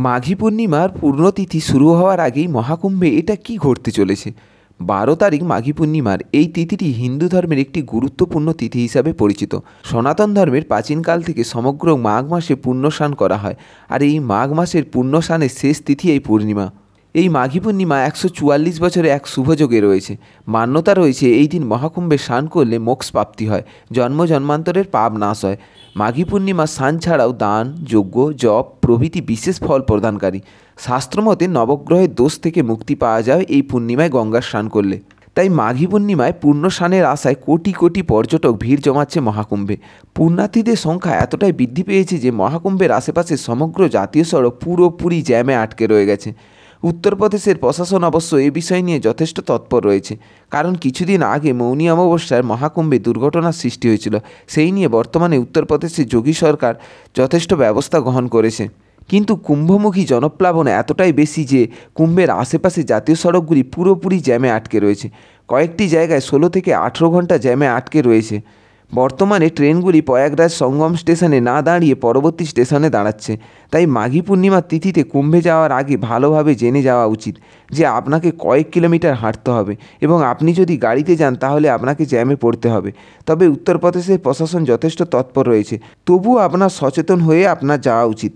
মাঘী পূর্ণিমার পূর্ণতিথি শুরু হওয়ার আগেই মহাকুম্ভে এটা কি ঘটতে চলেছে? 12 তারিখ মাঘী পূর্ণিমার এই তিথিটি হিন্দু ধর্মের একটি গুরুত্বপূর্ণ তিথি হিসাবে পরিচিত। সনাতন ধর্মের প্রাচীনকাল থেকে সমগ্র মাঘ মাসে পুণ্যস্নান করা হয়, আর এই মাঘ মাসের পুণ্যস্নানের শেষ তিথি এই পূর্ণিমা। এই মাঘী পূর্ণিমা 144 বছরে এক শুভযোগে রয়েছে। মান্যতা রয়েছে এই দিন মহাকুম্ভে স্নান করলে মোক্ষ প্রাপ্তি হয়, জন্ম জন্মান্তরের পাপ নাশ হয়। মাঘী পূর্ণিমা স্নান ছাড়াও দান, যজ্ঞ, জপ প্রভৃতি বিশেষ ফল প্রদানকারী। শাস্ত্রমতে নবগ্রহের দোষ থেকে মুক্তি পাওয়া যায় এই পূর্ণিমায় গঙ্গার স্নান করলে। তাই মাঘী পূর্ণিমায় পূর্ণ স্নানের আশায় কোটি কোটি পর্যটক ভিড় জমাচ্ছে মহাকুম্ভে। পুণ্যার্থীদের সংখ্যা এতটাই বৃদ্ধি পেয়েছে যে মহাকুম্ভের আশেপাশে সমগ্র জাতীয় সড়ক পুরোপুরি জ্যামে আটকে রয়ে গেছে। উত্তরপ্রদেশের প্রশাসন অবশ্য এ বিষয় নিয়ে যথেষ্ট তৎপর রয়েছে, কারণ কিছুদিন আগে মৌনী অমাবস্যার মহাকুম্ভে দুর্ঘটনার সৃষ্টি হয়েছিল। সেই নিয়ে বর্তমানে উত্তরপ্রদেশের যোগী সরকার যথেষ্ট ব্যবস্থা গ্রহণ করেছে। কিন্তু কুম্ভমুখী জনপ্লাবন এতটাই বেশি যে কুম্ভের আশেপাশে জাতীয় সড়কগুলি পুরোপুরি জ্যামে আটকে রয়েছে। কয়েকটি জায়গায় 16 থেকে 18 ঘন্টা জ্যামে আটকে রয়েছে। বর্তমানে ট্রেনগুলি প্রয়াগরাজ সঙ্গম স্টেশনে না দাঁড়িয়ে পরবর্তী স্টেশনে দাঁড়াচ্ছে। তাই মাঘী পূর্ণিমার তিথিতে কুম্ভে যাওয়ার আগে ভালোভাবে জেনে যাওয়া উচিত যে আপনাকে কয়েক কিলোমিটার হাঁটতে হবে, এবং আপনি যদি গাড়িতে যান তাহলে আপনাকে জ্যামে পড়তে হবে। তবে উত্তরপ্রদেশের প্রশাসন যথেষ্ট তৎপর রয়েছে, তবুও আপনার সচেতন হয়ে আপনার যাওয়া উচিত।